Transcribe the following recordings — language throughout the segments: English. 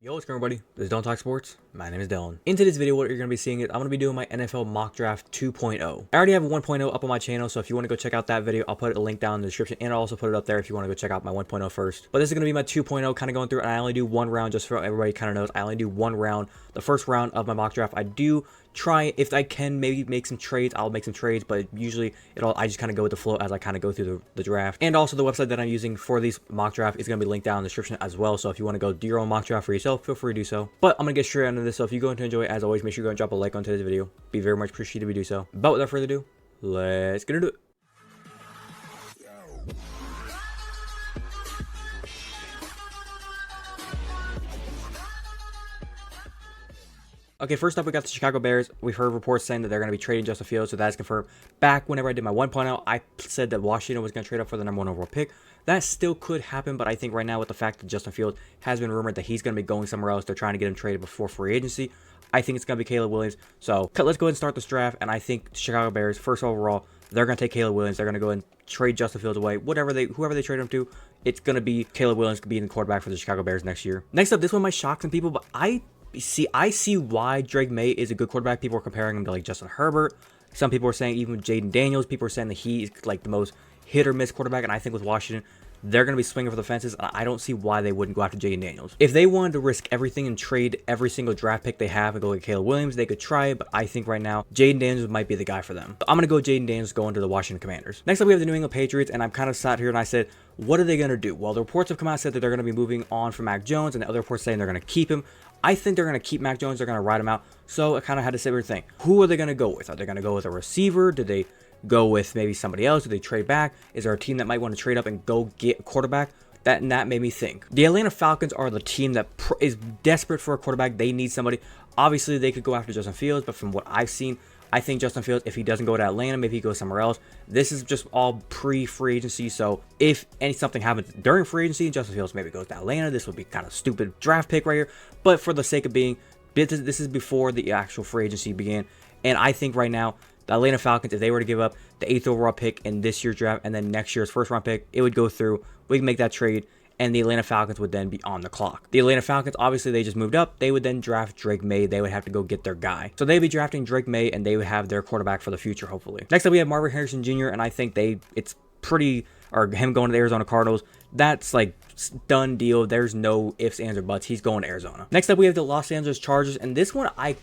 Yo, what's going on, everybody? This is Don't Talk Sports. My name is Dillon. In today's video, what you're going to be seeing is I'm going to be doing my NFL mock draft 2.0. I already have a 1.0 up on my channel, so if you want to go check out that video, I'll put a link down in the description, and I'll also put it up there if you want to go check out my 1.0 first. But this is going to be my 2.0, kind of going through, and I only do one round, just so everybody kind of knows. I only do one round. The first round of my mock draft, I do try, if I can, maybe make some trades. I'll make some trades, but usually I just kind of go with the flow as I kind of go through the draft. And also the website that I'm using for these mock draft is going to be linked down in the description as well. So if you want to go do your own mock draft for yourself, feel free to do so. But I'm going to get straight into this. So if you're going to enjoy it, as always, make sure you go and drop a like on today's video. Be very much appreciated if you do so. But without further ado, let's get into it. Okay, first up, we got the Chicago Bears. We've heard reports saying that they're going to be trading Justin Fields, so that's confirmed. Back whenever I did my 1.0, I said that Washington was going to trade up for the #1 overall pick. That still could happen, but I think right now with the fact that Justin Fields has been rumored that he's going to be going somewhere else, they're trying to get him traded before free agency. I think it's going to be Caleb Williams. So let's go ahead and start this draft, and I think the Chicago Bears, first overall, they're going to take Caleb Williams. They're going to go and trade Justin Fields away. Whoever they trade him to, it's going to be Caleb Williams being the quarterback for the Chicago Bears next year. Next up, this one might shock some people, but I see why Drake May is a good quarterback. People are comparing him to like Justin Herbert. Some people are saying even Jaden Daniels. People are saying that he is like the most hit or miss quarterback. And I think with Washington, they're going to be swinging for the fences. And I don't see why they wouldn't go after Jaden Daniels. If they wanted to risk everything and trade every single draft pick they have and go get Caleb Williams, they could try it. But I think right now, Jaden Daniels might be the guy for them. So I'm going to go Jaden Daniels going to the Washington Commanders. Next up, we have the New England Patriots. And I'm kind of sat here and I said, what are they going to do? Well, the reports have come out and said that they're going to be moving on from Mac Jones. And the other reports saying they're going to keep him. I think they're going to keep Mac Jones. They're going to ride him out. So I kind of had to sit here and think, who are they going to go with? Are they going to go with a receiver? Do they go with maybe somebody else? Do they trade back? Is there a team that might want to trade up and go get a quarterback? That made me think. The Atlanta Falcons are the team that is desperate for a quarterback. They need somebody. Obviously, they could go after Justin Fields, but from what I've seen, I think Justin Fields, if he doesn't go to Atlanta, maybe he goes somewhere else. This is just all pre-free agency, so if something happens during free agency, Justin Fields maybe goes to Atlanta. This would be kind of stupid draft pick right here, but for the sake of being, this is before the actual free agency began, and I think right now, the Atlanta Falcons, if they were to give up the 8th overall pick in this year's draft and then next year's first round pick, it would go through. We can make that trade, and the Atlanta Falcons would then be on the clock. The Atlanta Falcons, obviously, they just moved up. They would then draft Drake May. They would have to go get their guy. So they'd be drafting Drake May, and they would have their quarterback for the future, hopefully. Next up, we have Marvin Harrison Jr., and I think it's pretty, or him going to the Arizona Cardinals, that's like done deal. There's no ifs, ands, or buts. He's going to Arizona. Next up, we have the Los Angeles Chargers, and this one I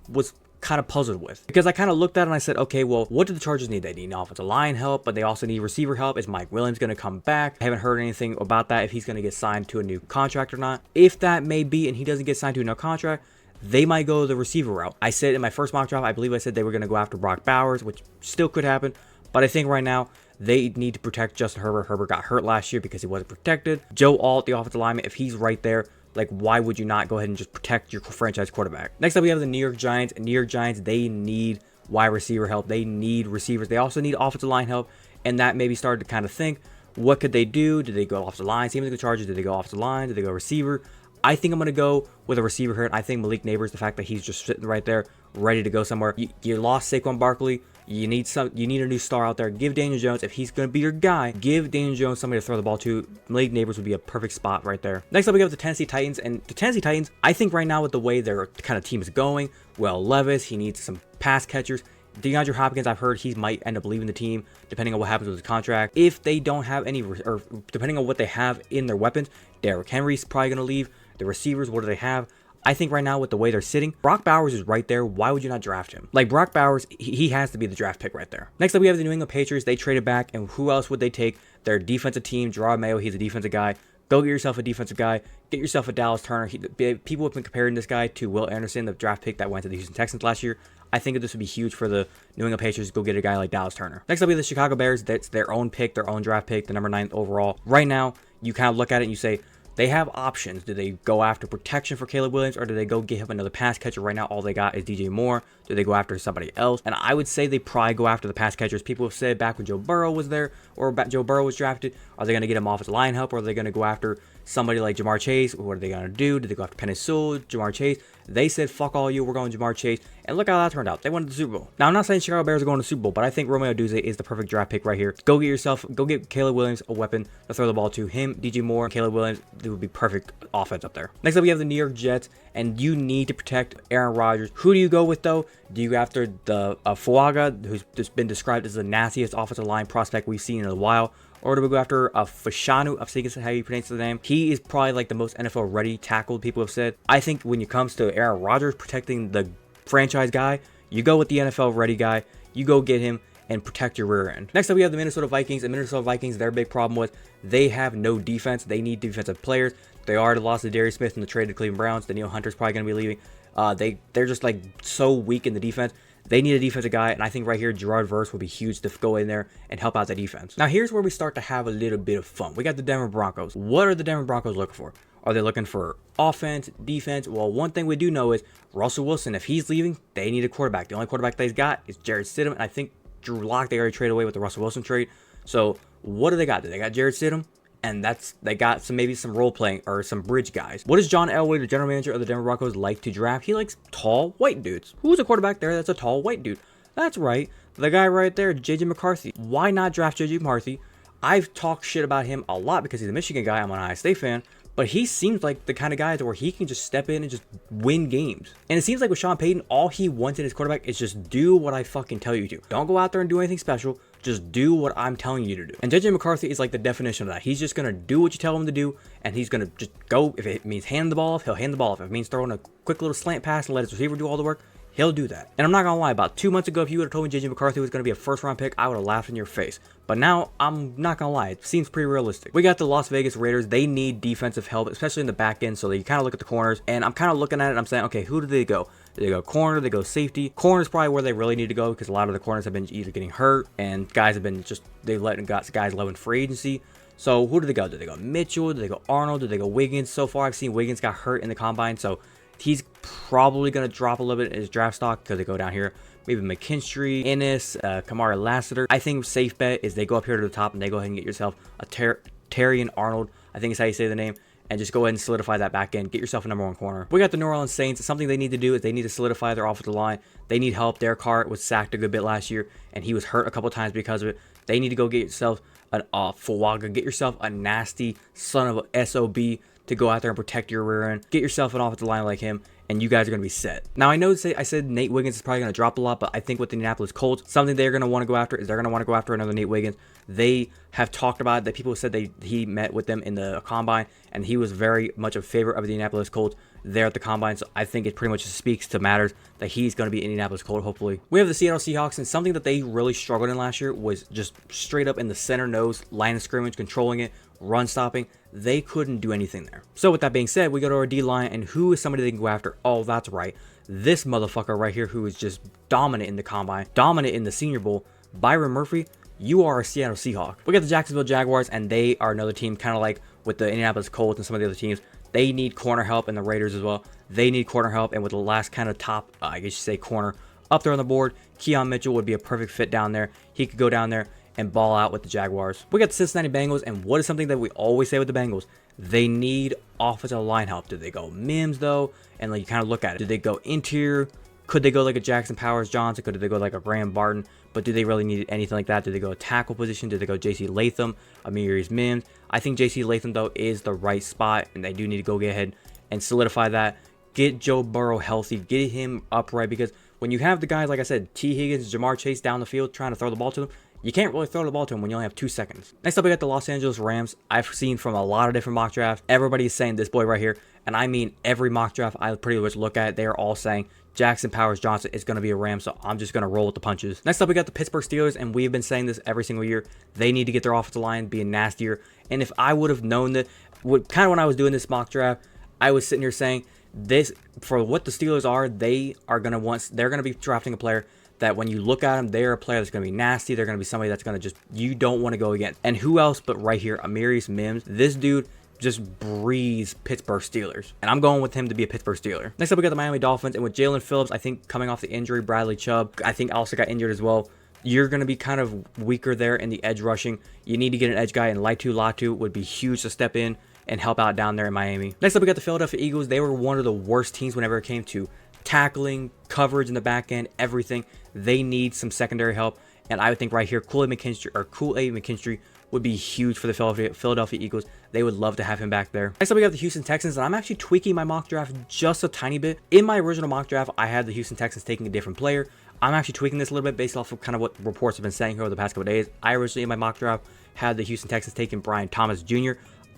was kind of puzzled with, because I kind of looked at it and I said, okay, well, what do the Chargers need? They need offensive line help, but they also need receiver help. Is Mike Williams going to come back? I haven't heard anything about that, if he's going to get signed to a new contract or not. If that may be and he doesn't get signed to a new contract, they might go the receiver route. I said in my first mock draft, I believe I said they were going to go after Brock Bowers, which still could happen, but I think right now they need to protect Justin Herbert. Herbert got hurt last year because he wasn't protected. Joe Alt, the offensive lineman, if he's right there, like, why would you not go ahead and just protect your franchise quarterback? Next up, we have the New York Giants. New York Giants, they need wide receiver help. They need receivers. They also need offensive line help. And that maybe started to kind of think, what could they do? Did they go offensive line? Same with the Chargers. Did they go offensive line? Did they go receiver? I think I'm going to go with a receiver here. I think Malik Neighbors, the fact that he's just sitting right there, ready to go somewhere. You lost Saquon Barkley. You need a new star out there. Give Daniel Jones, if he's going to be your guy, give Daniel Jones somebody to throw the ball to. Malik Neighbors would be a perfect spot right there. Next up, we have the Tennessee Titans. And the Tennessee Titans, I think right now with the way their kind of team is going, well, Levis, he needs some pass catchers. DeAndre Hopkins, I've heard he might end up leaving the team depending on what happens with his contract. If they don't have any, or depending on what they have in their weapons, Derrick Henry's probably going to leave. The receivers, what do they have? I think right now with the way they're sitting, Brock Bowers is right there. Why would you not draft him? Like, Brock Bowers, he has to be the draft pick right there. Next up, we have the New England Patriots. They traded back, and who else would they take? Their defensive team, Gerard Mayo, he's a defensive guy. Go get yourself a defensive guy. Get yourself a Dallas Turner. People have been comparing this guy to Will Anderson, the draft pick that went to the Houston Texans last year. I think this would be huge for the New England Patriots to go get a guy like Dallas Turner. Next up, we have the Chicago Bears. That's their own pick, their own draft pick, the #9 overall. Right now, you kind of look at it and you say, they have options. Do they go after protection for Caleb Williams, or do they go get him another pass catcher? Right now, all they got is DJ Moore. Do they go after somebody else? And I would say they probably go after the pass catchers. People have said back when Joe Burrow was there, or Joe Burrow was drafted, are they going to get him offensive line help, or are they going to go after somebody like Jamar Chase? What are they going to do? Did they go after Penei Sewell, Jamar Chase? They said, fuck all you, we're going Jamar Chase. And look how that turned out. They won the Super Bowl. Now, I'm not saying Chicago Bears are going to the Super Bowl, but I think Romeo Duse is the perfect draft pick right here. Go get Caleb Williams a weapon to throw the ball to. Him, DJ Moore, Caleb Williams, it would be perfect offense up there. Next up, we have the New York Jets, and you need to protect Aaron Rodgers. Who do you go with, though? Do you go after the Fuaga, who's just been described as the nastiest offensive line prospect we've seen in a while? Or do we go after Fashanu? I'm thinking how you pronounce the name. He is probably like the most NFL ready tackle, people have said. I think when it comes to Aaron Rodgers protecting the franchise guy, you go with the NFL ready guy. You go get him and protect your rear end. Next up, we have the Minnesota Vikings. And Minnesota Vikings, their big problem was they have no defense. They need defensive players. They already lost to Darius Smith in the trade to Cleveland Browns. Danielle Hunter's probably going to be leaving. They're just like so weak in the defense. They need a defensive guy, and I think right here, Gerard Verse will be huge to go in there and help out the defense. Now, here's where we start to have a little bit of fun. We got the Denver Broncos. What are the Denver Broncos looking for? Are they looking for offense, defense? Well, one thing we do know is Russell Wilson, if he's leaving, they need a quarterback. The only quarterback they've got is Jarrett Stidham, and I think Drew Lock they already traded away with the Russell Wilson trade. So, what do they got? They got Jarrett Stidham, and they got maybe some role playing or some bridge guys. What does John Elway, the general manager of the Denver Broncos, like to draft? He likes tall white dudes. Who's a quarterback there that's a tall white dude? That's right, the guy right there, JJ McCarthy. Why not draft JJ McCarthy? I've talked shit about him a lot because he's a Michigan guy. I'm an Ohio State fan. But he seems like the kind of guy where he can just step in and just win games. And it seems like with Sean Payton, all he wants in his quarterback is just do what I fucking tell you to. Don't go out there and do anything special. Just do what I'm telling you to do. And JJ McCarthy is like the definition of that. He's just going to do what you tell him to do. And he's going to just go. If it means hand the ball off, he'll hand the ball off. If it means throwing a quick little slant pass and let his receiver do all the work, he'll do that. And I'm not going to lie, about 2 months ago, if you would have told me JJ McCarthy was going to be a first-round pick, I would have laughed in your face. But now, I'm not going to lie, it seems pretty realistic. We got the Las Vegas Raiders. They need defensive help, especially in the back end, so you kind of look at the corners. And I'm kind of looking at it, and I'm saying, okay, who do they go? Do they go corner? Do they go safety? Corner's probably where they really need to go because a lot of the corners have been either getting hurt, and guys have been just, they've let guys low in free agency. So who do they go? Do they go Mitchell? Do they go Arnold? Do they go Wiggins? So far, I've seen Wiggins got hurt in the combine, so he's probably going to drop a little bit in his draft stock because they go down here. Maybe McKinstry, Ennis, Kamara Lassiter. I think safe bet is they go up here to the top and they go ahead and get yourself a Terrian Arnold. I think is how you say the name. And just go ahead and solidify that back end. Get yourself a #1 corner. We got the New Orleans Saints. Something they need to do is they need to solidify their offensive line. They need help. Derek Carr was sacked a good bit last year, and he was hurt a couple times because of it. They need to go get yourself a Fuaga. Get yourself a nasty son of a SOB to go out there and protect your rear end. Get yourself an offensive line like him, and you guys are going to be set. Now, I know I said Nate Wiggins is probably going to drop a lot, but I think with the Indianapolis Colts, something they're going to want to go after is they're going to want to go after another Nate Wiggins. They have talked about it, that people said he met with them in the combine, and he was very much a favorite of the Indianapolis Colts there at the combine. So I think it pretty much speaks to matters that he's going to be Indianapolis Colt, hopefully. We have the Seattle Seahawks, and something that they really struggled in last year was just straight up in the center nose, line of scrimmage, controlling it, run stopping. They couldn't do anything there. So with that being said, we go to our D-line, and who is somebody they can go after? Oh, that's right. This motherfucker right here who is just dominant in the combine, dominant in the Senior Bowl, Byron Murphy. You are a Seattle Seahawk. We got the Jacksonville Jaguars, and they are another team kind of like with the Indianapolis Colts and some of the other teams. They need corner help, and the Raiders as well. They need corner help, and with the last kind of top, I guess you say corner, up there on the board, Keon Mitchell would be a perfect fit down there. He could go down there and ball out with the Jaguars. We got the Cincinnati Bengals, and what is something that we always say with the Bengals? They need offensive line help. Do they go Mims, though? And like you kind of look at it. Do they go interior? Could they go like a Jackson Powers Johnson? Could they go like a Graham Barton? But do they really need anything like that? Do they go a tackle position? Do they go J.C. Latham, Amirius Mims? I think J.C. Latham, though, is the right spot, and they do need to go get ahead and solidify that. Get Joe Burrow healthy. Get him upright, because when you have the guys, like I said, T. Higgins, Jamar Chase down the field trying to throw the ball to them, you can't really throw the ball to them when you only have 2 seconds. Next up, we got the Los Angeles Rams. I've seen from a lot of different mock drafts, everybody's saying this boy right here, and I mean every mock draft I pretty much look at, they are all saying Jackson Powers Johnson is going to be a Ram, so I'm just going to roll with the punches. Next up, we got the Pittsburgh Steelers, and we've been saying this every single year. They need to get their offensive line being nastier, and if I would have known that, kind of when I was doing this mock draft, I was sitting here saying this, for what the Steelers are, they're going to be drafting a player that when you look at them, they're a player that's going to be nasty. They're going to be somebody that's going to just, you don't want to go against. And who else but right here, Amirius Mims. This dude just breathes Pittsburgh Steelers. And I'm going with him to be a Pittsburgh Steeler. Next up, we got the Miami Dolphins. And with Jalen Phillips, I think coming off the injury, Bradley Chubb, I think also got injured as well. You're going to be kind of weaker there in the edge rushing. You need to get an edge guy, and Latu would be huge to step in and help out down there in Miami. Next up, we got the Philadelphia Eagles. They were one of the worst teams whenever it came to tackling, coverage in the back end, everything. They need some secondary help. And I would think right here, Kool-Aid McKinstry would be huge for the Philadelphia Eagles. They would love to have him back there. Next up, we got the Houston Texans, and I'm actually tweaking my mock draft just a tiny bit. In my original mock draft, I had the Houston Texans taking a different player. I'm actually tweaking this a little bit based off of kind of what reports have been saying here over the past couple of days. I originally, in my mock draft, had the Houston Texans taking Brian Thomas Jr.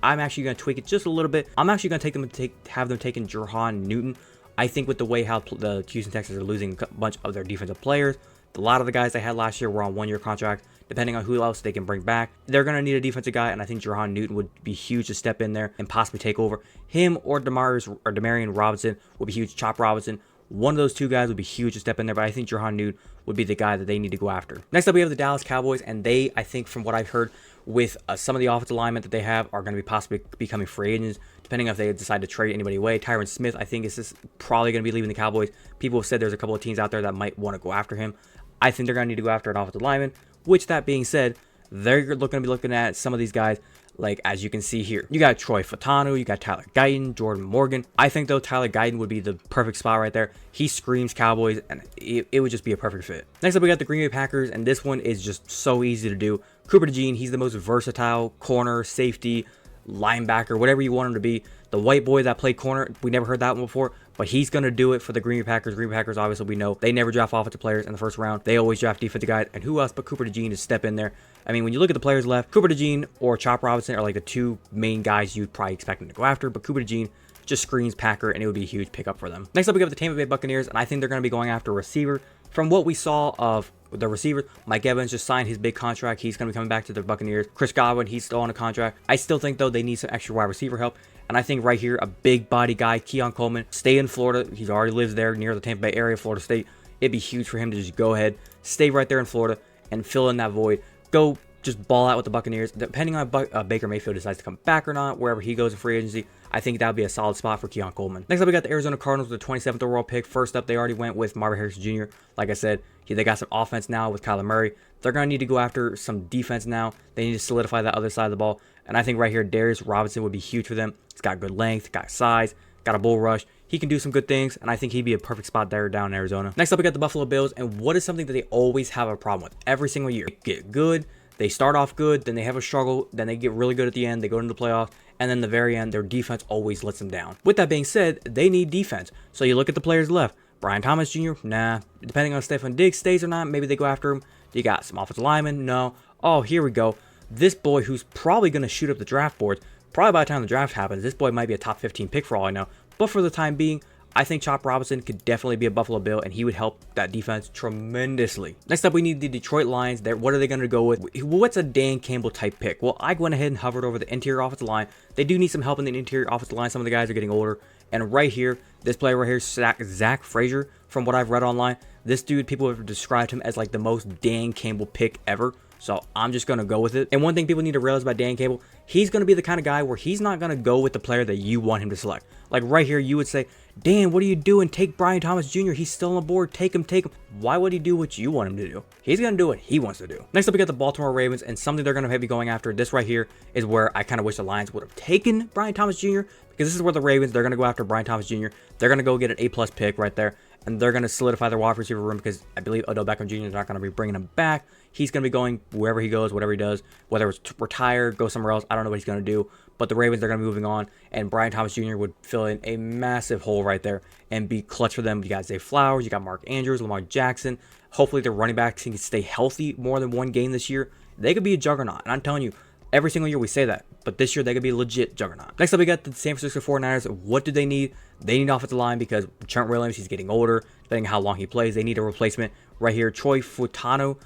I'm actually going to tweak it just a little bit. I'm actually going to have them taking Jahan Newton. I think with the way how the Houston Texans are losing a bunch of their defensive players, a lot of the guys they had last year were on one-year contract. Depending on who else they can bring back, they're going to need a defensive guy, and I think Jahan Newton would be huge to step in there and possibly take over. Him or Demarion Robinson would be huge. Chop Robinson, one of those two guys would be huge to step in there, but I think Jahan Newton would be the guy that they need to go after. Next up, we have the Dallas Cowboys, and they, I think from what I've heard, with some of the offensive alignment that they have, are going to be possibly becoming free agents, depending on if they decide to trade anybody away. Tyron Smith, I think, is just probably going to be leaving the Cowboys. People have said there's a couple of teams out there that might want to go after him. I think they're going to need to go after an offensive lineman, which, that being said, they're going to be looking at some of these guys, like as you can see here. You got Troy Fautanu, you got Tyler Guyton, Jordan Morgan. I think, though, Tyler Guyton would be the perfect spot right there. He screams Cowboys, and it would just be a perfect fit. Next up, we got the Green Bay Packers, and this one is just so easy to do. Cooper DeJean, he's the most versatile corner, safety, linebacker, whatever you want him to be. The white boy that played corner, we never heard that one before, but he's going to do it for the Green Bay Packers. Green Bay Packers, obviously, we know they never draft offensive players in the first round. They always draft defensive guys, and who else but Cooper DeJean to step in there? I mean, when you look at the players left, Cooper DeJean or Chop Robinson are like the two main guys you'd probably expect them to go after, but Cooper DeJean just screams Packer, and it would be a huge pickup for them. Next up, we have the Tampa Bay Buccaneers, and I think they're going to be going after a receiver. From what we saw of the receivers, Mike Evans just signed his big contract. He's going to be coming back to the Buccaneers. Chris Godwin, he's still on a contract. I still think, though, they need some extra wide receiver help. And I think right here, a big body guy, Keon Coleman, stay in Florida. He already lives there near the Tampa Bay area, Florida State. It'd be huge for him to just go ahead, stay right there in Florida, and fill in that void. Go just ball out with the Buccaneers. Depending on if Baker Mayfield decides to come back or not, wherever he goes in free agency, I think that would be a solid spot for Keon Coleman. Next up, we got the Arizona Cardinals with the 27th overall pick. First up, they already went with Marvin Harrison Jr. Like I said, they got some offense now with Kyler Murray. They're going to need to go after some defense now. They need to solidify that other side of the ball. And I think right here, Darius Robinson would be huge for them. He's got good length, got size, got a bull rush. He can do some good things, and I think he'd be a perfect spot there down in Arizona. Next up, we got the Buffalo Bills, and what is something that they always have a problem with every single year? They get good, they start off good, then they have a struggle, then they get really good at the end, they go into the playoffs, and then the very end, their defense always lets them down. With that being said, they need defense. So you look at the players left. Brian Thomas Jr., nah. Depending on if Stefon Diggs stays or not, maybe they go after him. You got some offensive linemen, no. Oh, here we go. This boy who's probably going to shoot up the draft boards, probably by the time the draft happens, this boy might be a top 15 pick for all I know. But for the time being, I think Chop Robinson could definitely be a Buffalo Bill, and he would help that defense tremendously. Next up, we need the Detroit Lions. What are they going to go with? What's a Dan Campbell type pick? Well, I went ahead and hovered over the interior offensive line. They do need some help in the interior offensive line. Some of the guys are getting older. And right here, this player right here, Zach Frazier, from what I've read online, this dude, people have described him as like the most Dan Campbell pick ever. So I'm just going to go with it. And one thing people need to realize about Dan Campbell, he's going to be the kind of guy where he's not going to go with the player that you want him to select. Like right here, you would say, Dan, what are you doing? Take Brian Thomas Jr. He's still on the board. Take him, take him. Why would he do what you want him to do? He's going to do what he wants to do. Next up, we got the Baltimore Ravens, and something they're going to be going after. This right here is where I kind of wish the Lions would have taken Brian Thomas Jr. because this is where the Ravens, they're going to go after Brian Thomas Jr. They're going to go get an A+ pick right there, and they're going to solidify their wide receiver room because I believe Odell Beckham Jr. is not going to be bringing him back. He's going to be going wherever he goes, whatever he does, whether it's retire, go somewhere else. I don't know what he's going to do. But the Ravens are going to be moving on, and Brian Thomas Jr. would fill in a massive hole right there and be clutch for them. You got Zay Flowers, you got Mark Andrews, Lamar Jackson. Hopefully their running backs can stay healthy more than one game this year. They could be a juggernaut, and I'm telling you, every single year we say that, but this year they could be a legit juggernaut. Next up, we got the San Francisco 49ers. What do they need? They need offensive line because Trent Williams, he's getting older. Depending on how long he plays, they need a replacement. Right here, Troy Fautanu,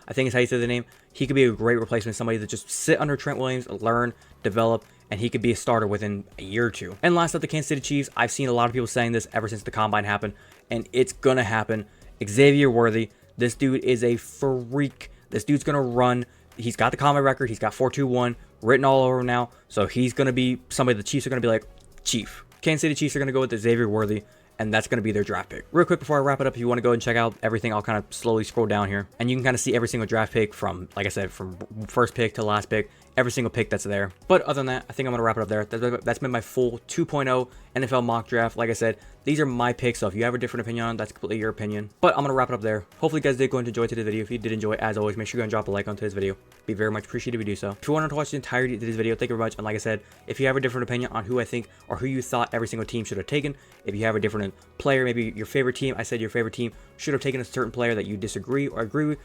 I think is how you say the name. He could be a great replacement, somebody that just sit under Trent Williams, learn, develop, and he could be a starter within a year or two. And last up, the Kansas City Chiefs. I've seen a lot of people saying this ever since the Combine happened, and it's going to happen. Xavier Worthy, this dude is a freak. This dude's going to run. He's got the Combine record. He's got 4.21 written all over him now. So he's going to be somebody the Chiefs are going to be like, Chief. Kansas City Chiefs are going to go with Xavier Worthy, and that's going to be their draft pick. Real quick before I wrap it up, if you want to go and check out everything, I'll kind of slowly scroll down here, and you can kind of see every single draft pick from, like I said, from first pick to last pick. every single pick that's there. But other than that, I think I'm going to wrap it up there. That's been my full 2.0 NFL mock draft. Like I said, these are my picks, so if you have a different opinion on it, that's completely your opinion. But I'm going to wrap it up there. Hopefully you guys did go and enjoy today's video. If you did enjoy, as always, make sure you go and drop a like on today's video. Be very much appreciated if you do so. If you wanted to watch the entirety of today's video, thank you very much. And like I said, if you have a different opinion on who I think or who you thought every single team should have taken, if you have a different player, maybe your favorite team, I said your favorite team should have taken a certain player that you disagree or agree with,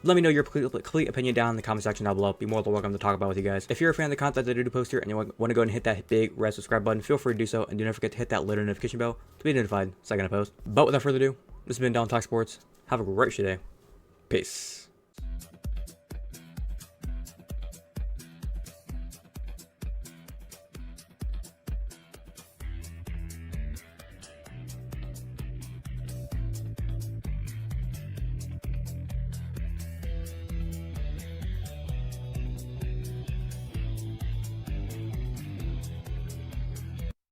let me know your complete opinion down in the comment section down below. Be more than welcome to talk about with you guys. If you're a fan of the content that I do post here and you want to go and hit that big red subscribe button, feel free to do so. And do not forget to hit that little notification bell to be notified the second I post. But without further ado, this has been Dillon Talk Sports. Have a great day. Peace.